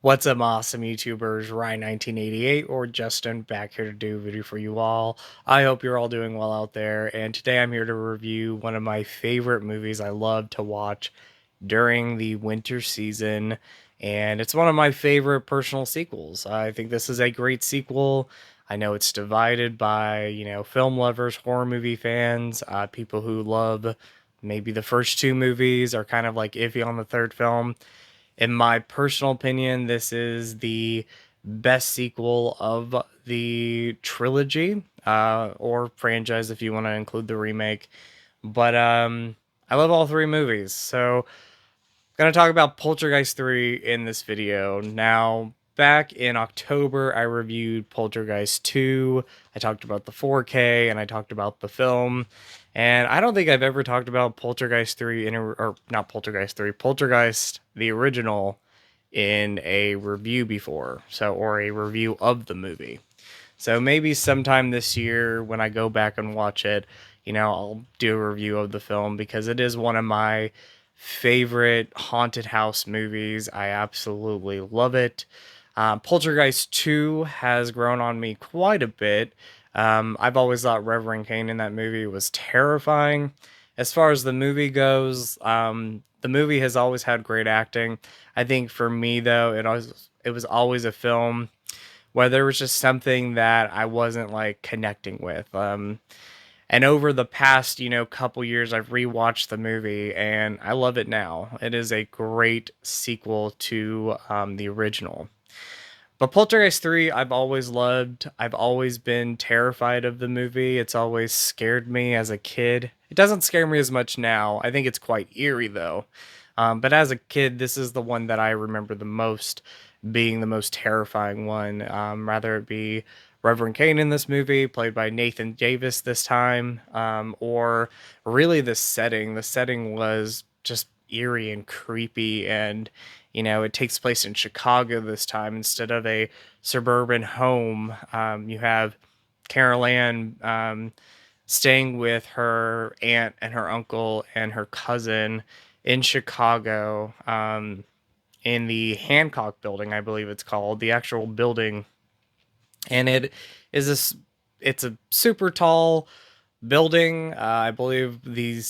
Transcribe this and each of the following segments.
What's up, awesome YouTubers? Ryan1988 or Justin back here to do a video for you all. I hope you're all doing well out there. And today I'm here to review one of my favorite movies I love to watch during the winter season. And it's one of my favorite personal sequels. I think this is a great sequel. I know it's divided by, film lovers, horror movie fans, people who love maybe the first two movies are kind of like iffy on the third film. In my personal opinion, this is the best sequel of the trilogy, or franchise if you want to include the remake. But I love all three movies, so gonna talk about Poltergeist 3 in this video. Now, back in October, I reviewed Poltergeist 2. I talked about the 4K and I talked about the film. And I don't think I've ever talked about Poltergeist 3 or not Poltergeist 3, Poltergeist the original in a review before. Or a review of the movie. So maybe sometime this year when I go back and watch it, I'll do a review of the film because it is one of my favorite haunted house movies. I absolutely love it. Poltergeist 2 has grown on me quite a bit. I've always thought Reverend Kane in that movie was terrifying. As far as the movie goes, the movie has always had great acting. I think for me though, it was always a film where there was just something that I wasn't like connecting with. And over the past, couple years, I've rewatched the movie and I love it now. It is a great sequel to the original. But Poltergeist 3, I've always loved. I've always been terrified of the movie. It's always scared me as a kid. It doesn't scare me as much now. I think it's quite eerie, though. But as a kid, this is the one that I remember the most being the most terrifying one. Rather it be Reverend Kane in this movie, played by Nathan Davis this time, or really the setting. The setting was just eerie and creepy, and it takes place in Chicago this time instead of a suburban home. You have Carol Ann staying with her aunt and her uncle and her cousin in Chicago, in the Hancock building, I believe it's called, the actual building. And it is this, it's a super tall building. I believe the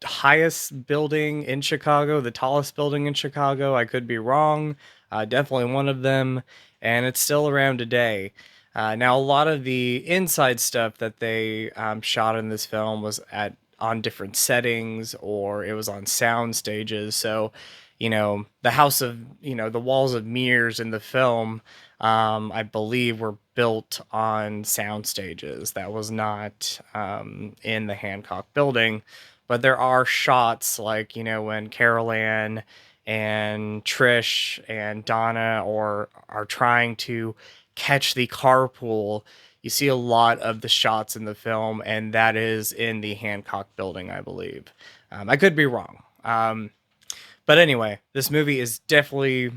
highest building in Chicago, the tallest building in Chicago. I could be wrong. Definitely one of them, and it's still around today. Now, a lot of the inside stuff that they shot in this film was at on different settings, or it was on sound stages. So, the house of the walls of mirrors in the film, I believe, were built on sound stages. That was not in the Hancock building, but there are shots like when Carol Ann and Trish and Donna or are trying to catch the carpool. You see a lot of the shots in the film, and that is in the Hancock building, I believe. I could be wrong. But anyway, this movie is definitely,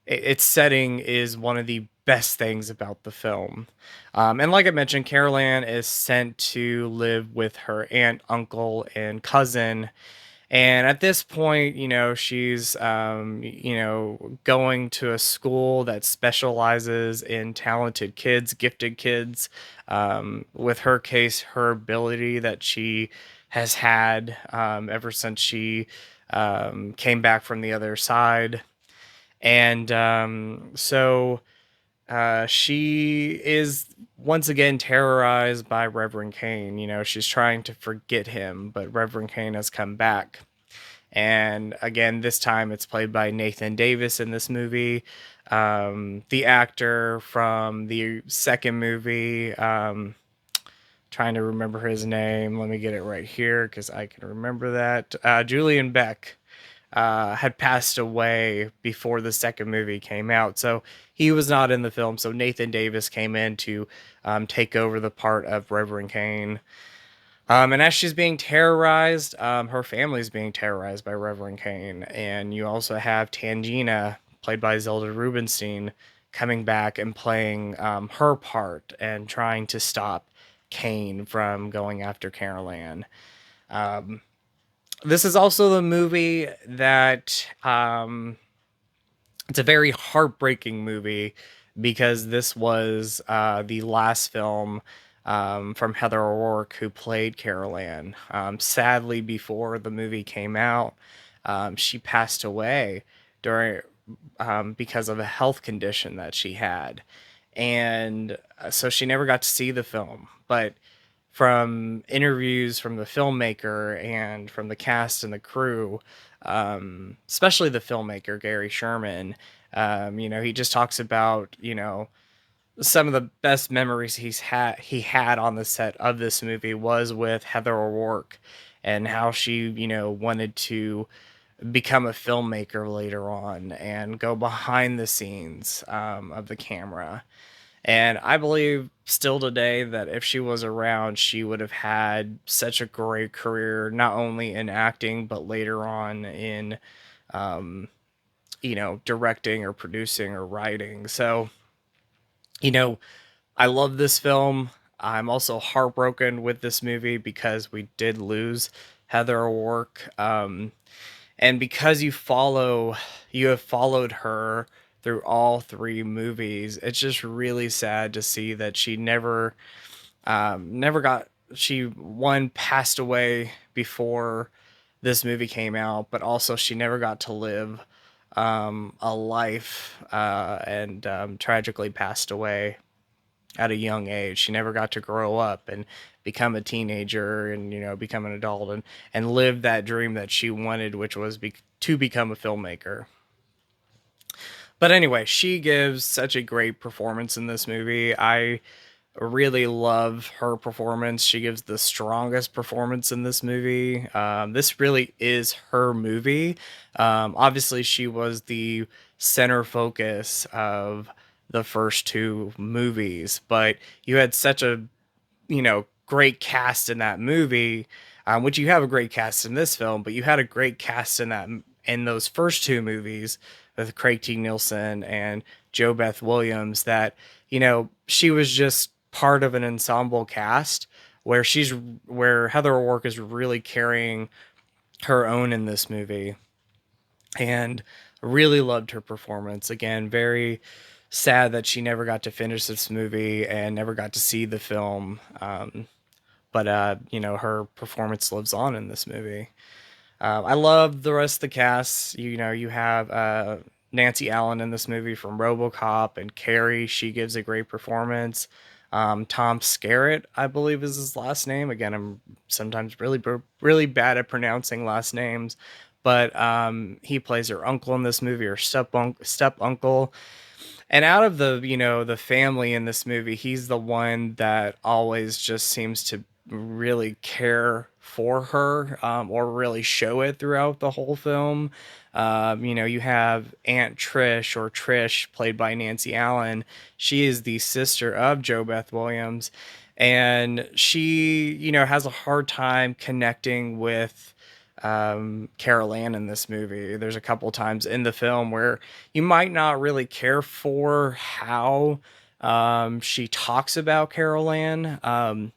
its setting is one of the best things about the film. And like I mentioned, Carol Ann is sent to live with her aunt, uncle, and cousin. And at this point, she's, going to a school that specializes in talented kids, gifted kids. With her case, her ability that she has had ever since she came back from the other side. And she is once again terrorized by Reverend Kane. She's trying to forget him, but Reverend Kane has come back. And again, this time it's played by Nathan Davis in this movie. The actor from the second movie, trying to remember his name. Let me get it right here because I can remember that. Julian Beck had passed away before the second movie came out, so he was not in the film. So Nathan Davis came in to take over the part of Reverend Kane. And as she's being terrorized, her family's being terrorized by Reverend Kane. And you also have Tangina, played by Zelda Rubinstein, coming back and playing her part and trying to stop Kane from going after Carol Ann. This is also the movie that It's a very heartbreaking movie because this was the last film from Heather O'Rourke, who played Carol Ann. Sadly, before the movie came out, she passed away during because of a health condition that she had, and so she never got to see the film. But from interviews from the filmmaker and from the cast and the crew, especially the filmmaker Gary Sherman, he just talks about some of the best memories he had on the set of this movie was with Heather O'Rourke, and how she wanted to become a filmmaker later on and go behind the scenes of the camera. And I believe still today that if she was around, she would have had such a great career, not only in acting, but later on in, um, directing or producing or writing. So, you know, I love this film. I'm also heartbroken with this movie because we did lose Heather O'Rourke. And because you have followed her through all three movies, it's just really sad to see that she never got she one passed away before this movie came out, but also she never got to live a life, and tragically passed away at a young age. She never got to grow up and become a teenager and become an adult and live that dream that she wanted, which was to become a filmmaker. But anyway, she gives such a great performance in this movie. I really love her performance. She gives the strongest performance in this movie. This really is her movie. Obviously, she was the center focus of the first two movies, but you had such a great cast in that movie, which you have a great cast in this film, but you had a great cast in those first two movies with Craig T. Nelson and Joe Beth Williams. That she was just part of an ensemble cast where Heather O'Rourke is really carrying her own in this movie, and really loved her performance. Again, very sad that she never got to finish this movie and never got to see the film. But her performance lives on in this movie. I love the rest of the cast. You have Nancy Allen in this movie from RoboCop and Carrie. She gives a great performance. Tom Skerritt, I believe, is his last name. Again, I'm sometimes really bad at pronouncing last names, but he plays her uncle in this movie, or step uncle. And out of the family in this movie, he's the one that always just seems to really care for her, or really show it throughout the whole film. You have Aunt Trish, or Trish, played by Nancy Allen. She is the sister of Joe Beth Williams, and she, has a hard time connecting with Carol Ann in this movie. There's a couple times in the film where you might not really care for how she talks about Carol Ann.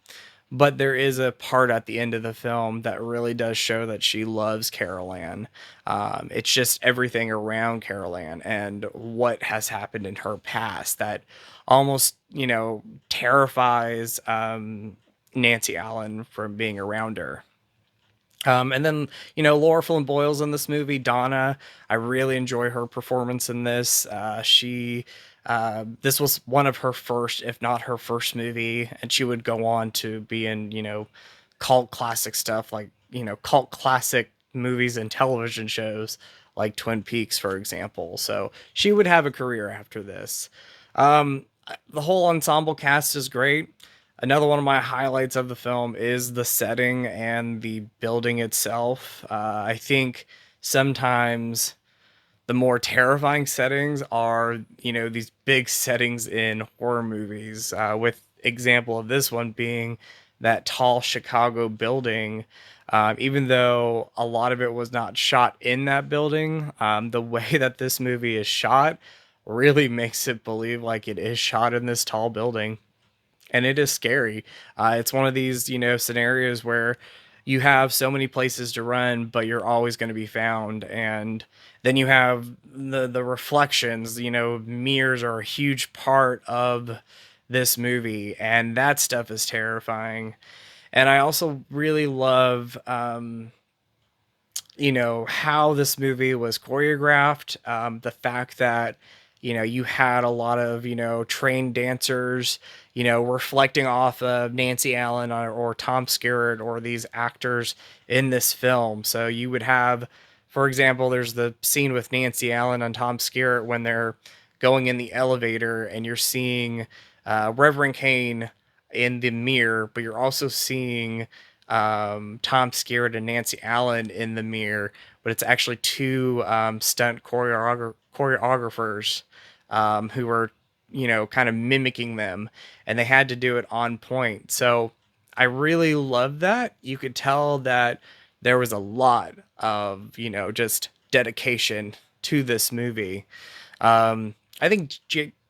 But there is a part at the end of the film that really does show that she loves Carol Ann. It's just everything around Carol Ann and what has happened in her past that almost, terrifies Nancy Allen from being around her. And then, Laura Flynn Boyle's in this movie, Donna. I really enjoy her performance in this. This was one of her first, if not her first movie, and she would go on to be in, cult classic stuff like, cult classic movies and television shows like Twin Peaks, for example. So she would have a career after this. The whole ensemble cast is great. Another one of my highlights of the film is the setting and the building itself. I think sometimes the more terrifying settings are, these big settings in horror movies, with example of this one being that tall Chicago building. Even though a lot of it was not shot in that building, the way that this movie is shot really makes it believe like it is shot in this tall building, and it is scary. It's one of these, scenarios where you have so many places to run, but you're always going to be found. And then you have the reflections. Mirrors are a huge part of this movie, and that stuff is terrifying. And I also really love how this movie was choreographed, the fact that you had a lot of trained dancers reflecting off of Nancy Allen or Tom Skerritt or these actors in this film. So you would have, for example, there's the scene with Nancy Allen and Tom Skerritt when they're going in the elevator and you're seeing Reverend Kane in the mirror, but you're also seeing Tom Skerritt and Nancy Allen in the mirror, but it's actually two stunt choreographers who were, kind of mimicking them, and they had to do it on point. So I really love that. You could tell that there was a lot of, just dedication to this movie. I think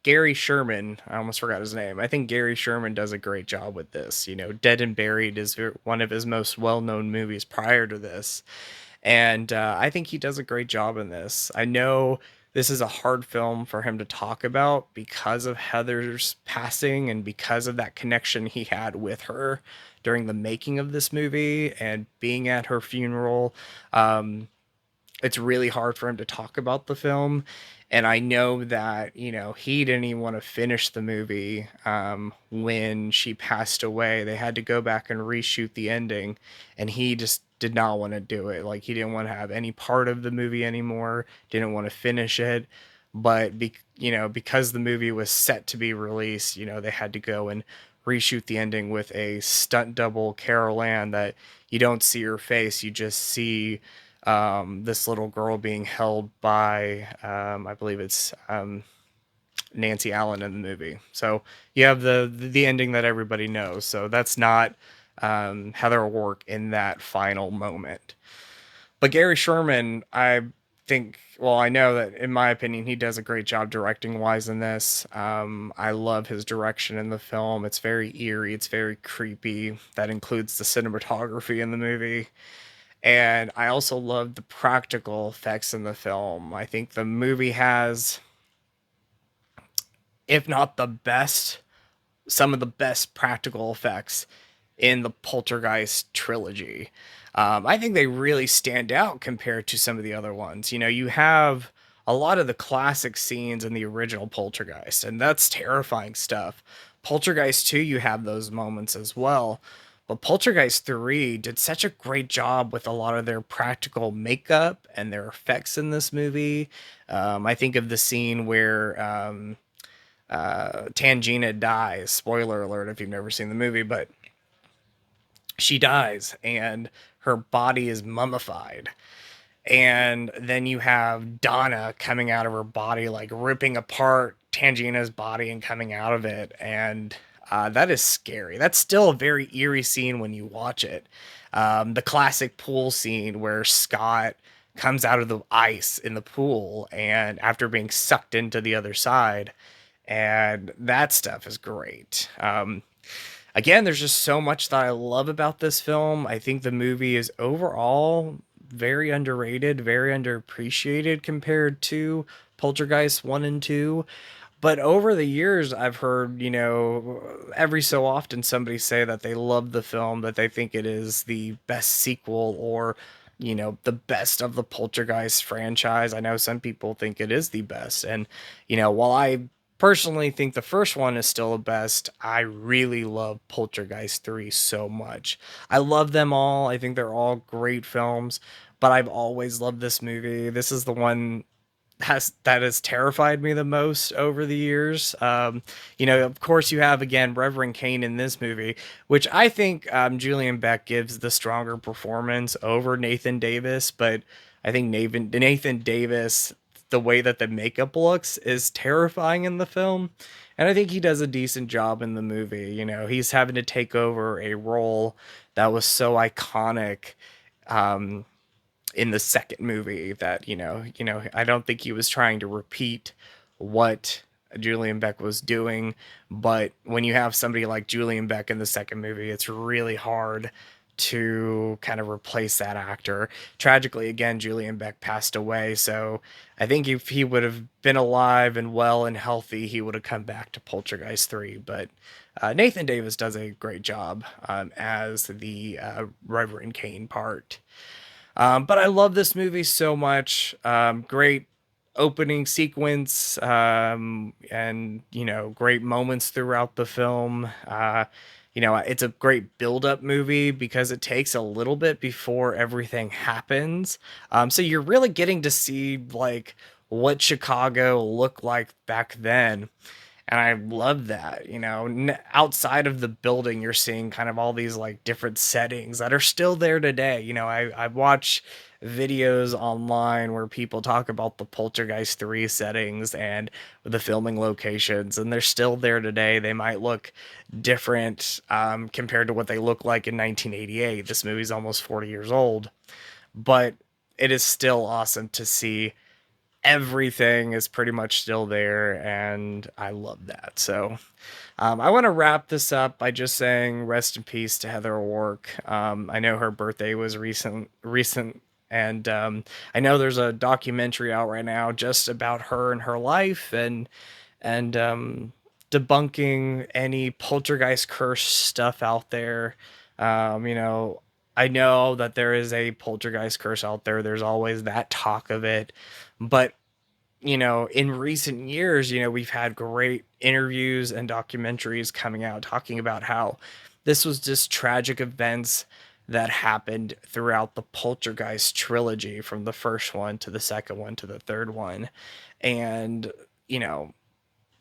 Gary Sherman, I almost forgot his name. I think Gary Sherman does a great job with this. Dead and Buried is one of his most well known movies prior to this. And I think he does a great job in this. I know this is a hard film for him to talk about because of Heather's passing and because of that connection he had with her during the making of this movie and being at her funeral. It's really hard for him to talk about the film. And I know that, he didn't even want to finish the movie when she passed away. They had to go back and reshoot the ending, and he just did not want to do it. Like, he didn't want to have any part of the movie anymore, didn't want to finish it. But, because the movie was set to be released, they had to go and reshoot the ending with a stunt double, Carol Ann, that you don't see her face, you just see this little girl being held by, I believe it's Nancy Allen in the movie. So you have the ending that everybody knows. So that's not Heather O'Rourke in that final moment. But Gary Sherman, I think, well, I know that in my opinion, he does a great job directing wise in this. I love his direction in the film. It's very eerie, it's very creepy. That includes the cinematography in the movie. And I also love the practical effects in the film. I think the movie has, if not the best, some of the best practical effects in the Poltergeist trilogy. I think they really stand out compared to some of the other ones. You have a lot of the classic scenes in the original Poltergeist, and that's terrifying stuff. Poltergeist 2, you have those moments as well. But Poltergeist 3 did such a great job with a lot of their practical makeup and their effects in this movie. I think of the scene where Tangina dies. Spoiler alert if you've never seen the movie, but she dies and her body is mummified. And then you have Donna coming out of her body, like ripping apart Tangina's body and coming out of it. And that is scary. That's still a very eerie scene when you watch it. The classic pool scene where Scott comes out of the ice in the pool and after being sucked into the other side. And that stuff is great. Again, there's just so much that I love about this film. I think the movie is overall very underrated, very underappreciated compared to Poltergeist 1 and 2. But over the years, I've heard, every so often somebody say that they love the film, that they think it is the best sequel or, the best of the Poltergeist franchise. I know some people think it is the best. And, while I personally think the first one is still the best, I really love Poltergeist 3 so much. I love them all. I think they're all great films, but I've always loved this movie. This is the one that has terrified me the most over the years. Of course, you have again Reverend Kane in this movie, which I think Julian Beck gives the stronger performance over Nathan Davis. But I think Nathan Davis, the way that the makeup looks, is terrifying in the film, and I think he does a decent job in the movie. He's having to take over a role that was so iconic. In the second movie that I don't think he was trying to repeat what Julian Beck was doing, but when you have somebody like Julian Beck in the second movie, it's really hard to kind of replace that actor. Tragically, again, Julian Beck passed away, so I think if he would have been alive and well and healthy, he would have come back to Poltergeist 3. But Nathan Davis does a great job as the Reverend Kane part. But I love this movie so much. Great opening sequence, and great moments throughout the film. It's a great build-up movie because it takes a little bit before everything happens. So you're really getting to see like what Chicago looked like back then. And I love that, outside of the building, you're seeing kind of all these like different settings that are still there today. I watch videos online where people talk about the Poltergeist 3 settings and the filming locations, and they're still there today. They might look different compared to what they look like in 1988. This movie's almost 40 years old, but it is still awesome to see everything is pretty much still there, and I love that. So I want to wrap this up by just saying rest in peace to Heather O'Rourke. I know her birthday was recent, and I know there's a documentary out right now just about her and her life, and debunking any poltergeist curse stuff out there. Um, you know, I know that there is a poltergeist curse out there. There's always that talk of it, but in recent years, we've had great interviews and documentaries coming out talking about how this was just tragic events that happened throughout the Poltergeist trilogy from the first one to the second one to the third one. And, you know,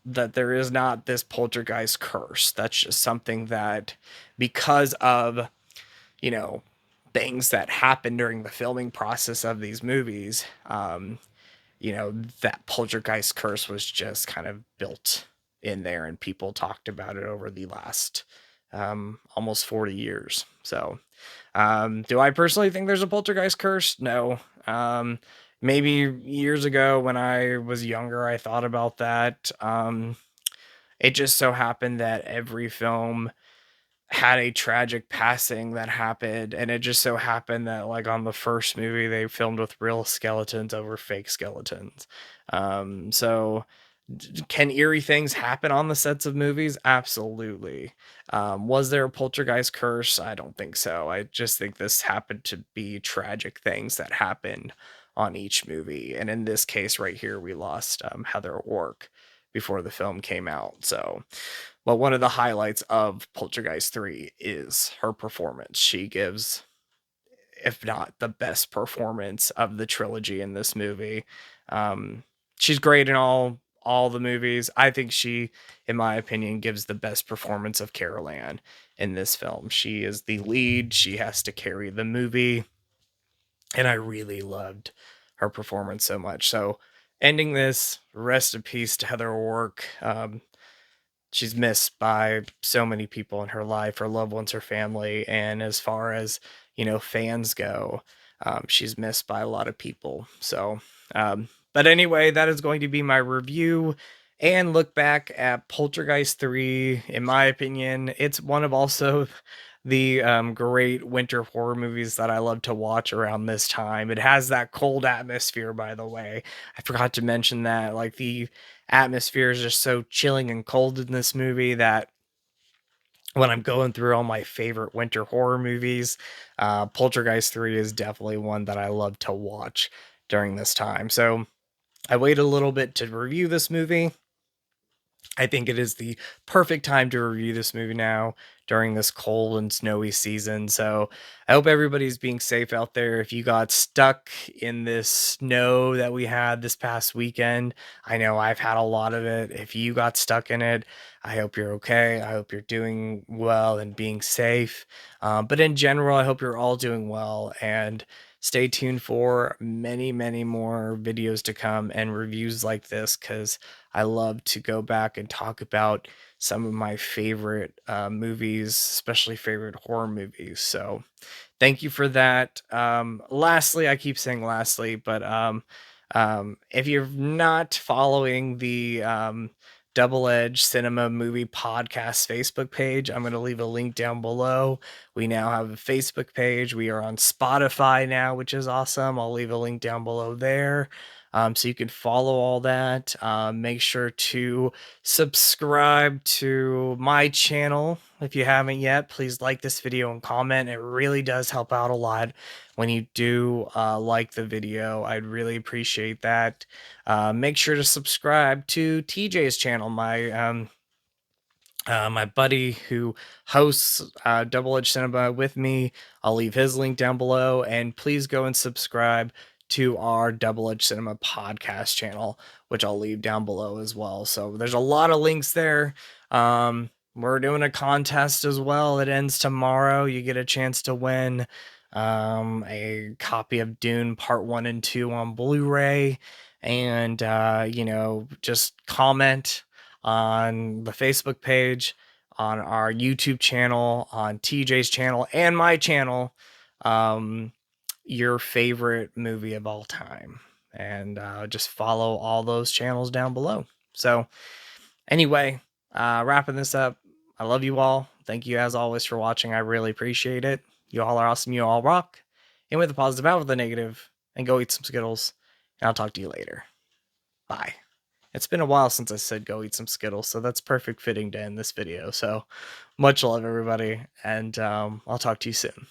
that there is not this poltergeist curse. That's just something that, because of, you know, things that happened during the filming process of these movies, that poltergeist curse was just kind of built in there, and people talked about it over the last almost 40 years. So, do I personally think there's a poltergeist curse? No. Maybe years ago when I was younger, I thought about that. It just so happened that every film had a tragic passing that happened, and it just so happened that like on the first movie they filmed with real skeletons over fake skeletons. So can eerie things happen on the sets of movies? Absolutely. Was there a poltergeist curse? I don't think so. I just think this happened to be tragic things that happened on each movie, and in this case right here we lost Heather O'Rourke before the film came out. So well, one of the highlights of Poltergeist 3 is her performance. She gives, if not the best performance of the trilogy in this movie. Um, she's great in all the movies. I think she, in my opinion, gives the best performance of Carol Ann in this film. She is the lead. She has to carry the movie, and I really loved her performance so much. So, ending this, rest in peace to Heather O'Rourke. She's missed by so many people in her life, her loved ones, her family, and as far as fans go, she's missed by a lot of people. So, but anyway, that is going to be my review and look back at Poltergeist 3. In my opinion, it's one of also the great winter horror movies that I love to watch around this time. It has that cold atmosphere, by the way. I forgot to mention that. Like, the atmosphere is just so chilling and cold in this movie that when I'm going through all my favorite winter horror movies, Poltergeist 3 is definitely one that I love to watch during this time. So I waited a little bit to review this movie. I think it is the perfect time to review this movie now during this cold and snowy season. So I hope everybody's being safe out there. If you got stuck in this snow that we had this past weekend, I know I've had a lot of it. If you got stuck in it, I hope you're okay. I hope you're doing well and being safe. But in general, I hope you're all doing well, and stay tuned for many, many more videos to come and reviews like this, because I love to go back and talk about some of my favorite movies, especially favorite horror movies. So thank you for that. Lastly, I keep saying lastly, but if you're not following the Double Edge Cinema Movie Podcast Facebook page. I'm going to leave a link down below. We now have a Facebook page. We are on Spotify now, which is awesome. I'll leave a link down below there. So you can follow all that. Make sure to subscribe to my channel if you haven't yet. Please like this video and comment. It really does help out a lot when you do like the video. I'd really appreciate that. Make sure to subscribe to TJ's channel, my buddy who hosts Double Edge Cinema with me. I'll leave his link down below, and please go and subscribe to our Double Edge Cinema podcast channel, which I'll leave down below as well. So there's a lot of links there. We're doing a contest as well. It ends tomorrow. You get a chance to win a copy of Dune Part 1 and 2 on Blu-ray, and just comment on the Facebook page, on our YouTube channel, on TJ's channel, and my channel, your favorite movie of all time. And just follow all those channels down below. So anyway, wrapping this up, I love you all. Thank you as always for watching. I really appreciate it. You all are awesome. You all rock. In with the positive, out with the negative, and go eat some Skittles. And I'll talk to you later. Bye. It's been a while since I said go eat some Skittles, so that's perfect fitting to end this video. So much love, everybody, and I'll talk to you soon.